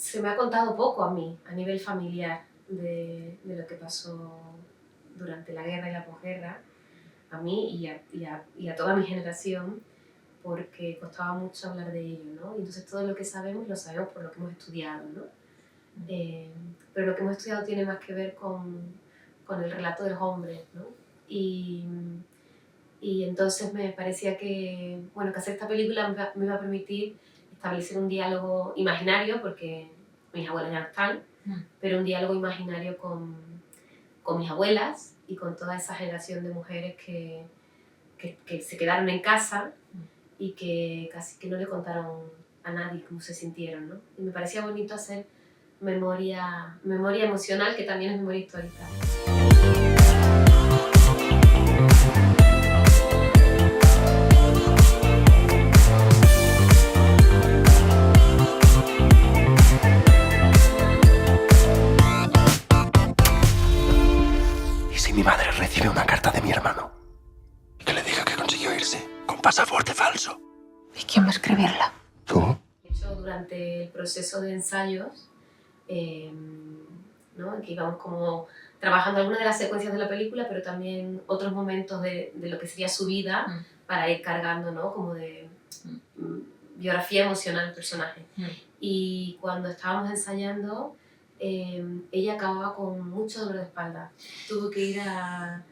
se me ha contado poco a mí, a nivel familiar, de lo que pasó durante la guerra y la posguerra, a mí y a toda mi generación, porque costaba mucho hablar de ello, ¿no? Y entonces todo lo que sabemos lo sabemos por lo que hemos estudiado, ¿no? Pero lo que hemos estudiado tiene más que ver con el relato de los hombres, ¿no? Y, y entonces me parecía que, bueno, que hacer esta película me iba a permitir establecer un diálogo imaginario, porque mis abuelas ya no están, pero un diálogo imaginario con mis abuelas y con toda esa generación de mujeres que se quedaron en casa y que casi que no le contaron a nadie cómo se sintieron, ¿no? Y me parecía bonito hacer memoria emocional, que también es memoria histórica. ¿Y si mi madre recibe una carta de mi hermano? Y que le diga que consiguió irse con pasaporte falso. ¿Y quién va a escribirla? ¿Tú? De hecho, durante el proceso de ensayos, ¿no? Que íbamos como trabajando algunas de las secuencias de la película, pero también otros momentos de lo que sería su vida, para ir cargando, ¿no? Como de biografía emocional del personaje. Y cuando estábamos ensayando, ella acababa con mucho dolor de espalda. Tuvo que ir a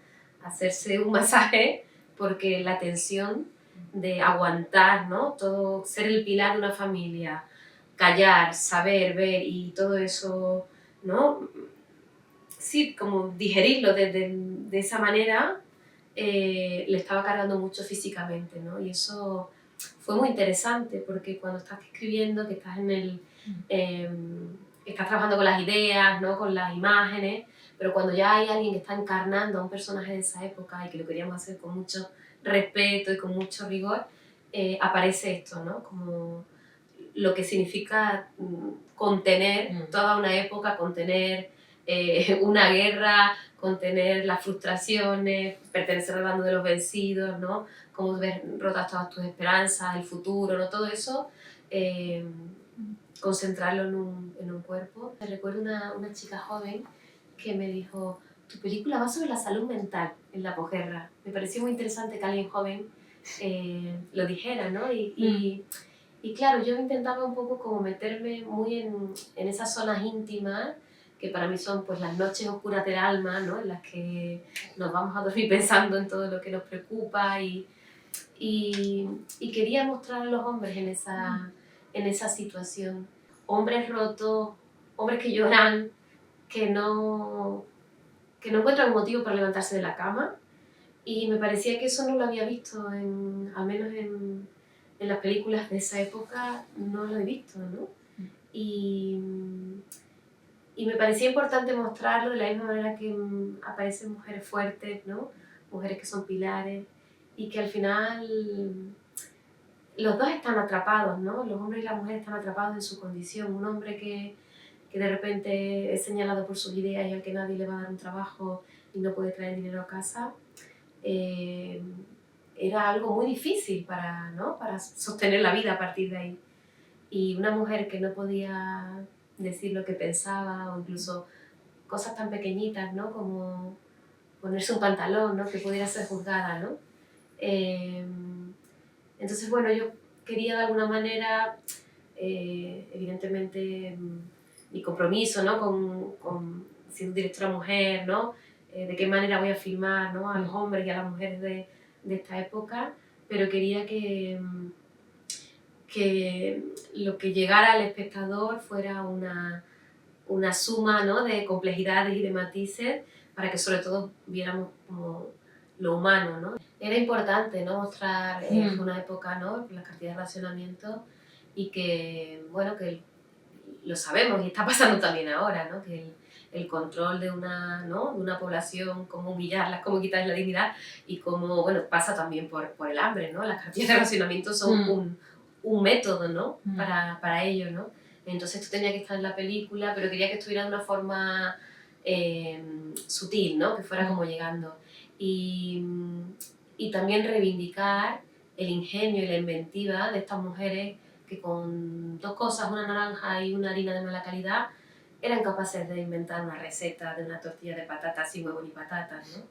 hacerse un masaje porque la tensión de aguantar, ¿no? Todo, ser el pilar de una familia, callar, saber, ver y todo eso, ¿no? Sí, como digerirlo de esa manera, le estaba cargando mucho físicamente, ¿no? Y eso fue muy interesante porque cuando estás escribiendo, que estás estás trabajando con las ideas, ¿no? Con las imágenes, pero cuando ya hay alguien que está encarnando a un personaje de esa época y que lo queríamos hacer con mucho respeto y con mucho rigor, aparece esto, ¿no? Como lo que significa contener toda una época, contener una guerra, contener las frustraciones, pertenecer al bando de los vencidos, ¿no? Cómo ves rotas todas tus esperanzas, el futuro, ¿no? Todo eso, concentrarlo en un cuerpo. Me recuerdo una chica joven que me dijo: tu película va sobre la salud mental en la posguerra. Me pareció muy interesante que alguien joven lo dijera, ¿no? Y claro, yo intentaba un poco como meterme muy en esas zonas íntimas, que para mí son pues las noches oscuras del alma, ¿no? En las que nos vamos a dormir pensando en todo lo que nos preocupa y quería mostrar a los hombres en esa situación. Hombres rotos, hombres que lloran, que no encuentran motivo para levantarse de la cama, y me parecía que eso no lo había visto, al menos en las películas de esa época no lo he visto, ¿no? Y me parecía importante mostrarlo de la misma manera que aparecen mujeres fuertes, ¿no? Mujeres que son pilares y que al final los dos están atrapados, ¿no? Los hombres y las mujeres están atrapados en su condición. Un hombre que de repente es señalado por sus ideas y al que nadie le va a dar un trabajo y no puede traer dinero a casa, era algo muy difícil para sostener la vida a partir de ahí. Y una mujer que no podía decir lo que pensaba, o incluso cosas tan pequeñitas, ¿no? Como ponerse un pantalón, ¿no? Que pudiera ser juzgada, ¿no? Entonces, bueno, yo quería de alguna manera, evidentemente, mi compromiso, ¿no? con siendo directora mujer, ¿no? De qué manera voy a filmar, ¿no? A los hombres y a las mujeres de esta época, pero quería que lo que llegara al espectador fuera una suma, ¿no? De complejidades y de matices, para que sobre todo viéramos como lo humano, ¿no? Era importante, ¿no? Mostrar una época, ¿no? La cantidad de racionamiento, y que, bueno, que lo sabemos y está pasando también ahora, ¿no? Que el control de ¿no? de una población, cómo humillarlas, cómo quitarles la dignidad, y cómo, bueno, pasa también por el hambre, ¿no? Las cantidades de racionamiento son un método, ¿no? Para ello, ¿no? Entonces esto tenía que estar en la película, pero quería que estuviera de una forma sutil, ¿no? Que fuera como llegando. Y también reivindicar el ingenio y la inventiva de estas mujeres que con 2 cosas, una naranja y una harina de mala calidad, eran capaces de inventar una receta de una tortilla de patatas sin huevo ni patatas, ¿no?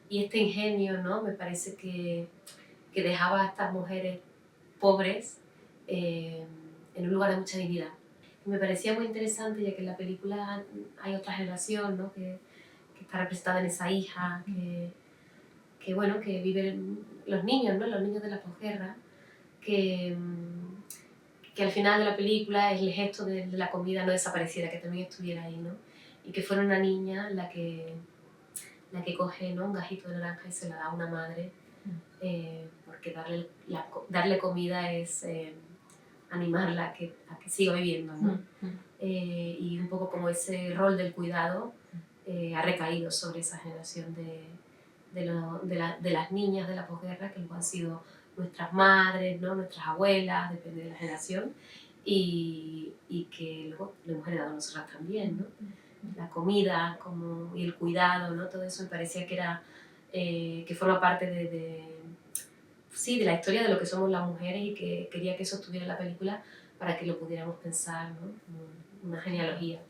Y este ingenio, ¿no? Me parece que dejaba a estas mujeres pobres en un lugar de mucha dignidad. Y me parecía muy interesante, ya que en la película hay otra generación, ¿no? que está representada en esa hija, bueno, que viven los niños, ¿no? Los niños de la posguerra, que al final de la película el gesto de la comida no desapareciera, que también estuviera ahí, ¿no? Y que fuera una niña la que coge, ¿no? Un gajito de naranja y se la da a una madre, porque darle comida es animarla a que siga viviendo, ¿no? Y un poco como ese rol del cuidado ha recaído sobre esa generación de las niñas de la posguerra, que luego han sido nuestras madres, ¿no? Nuestras abuelas, depende de la generación, y que luego lo hemos heredado nosotras también, ¿no? La comida y el cuidado, ¿no? Todo eso me parecía que era que forma parte sí, de la historia de lo que somos las mujeres, y que quería que eso estuviera en la película para que lo pudiéramos pensar, ¿no? Como una genealogía.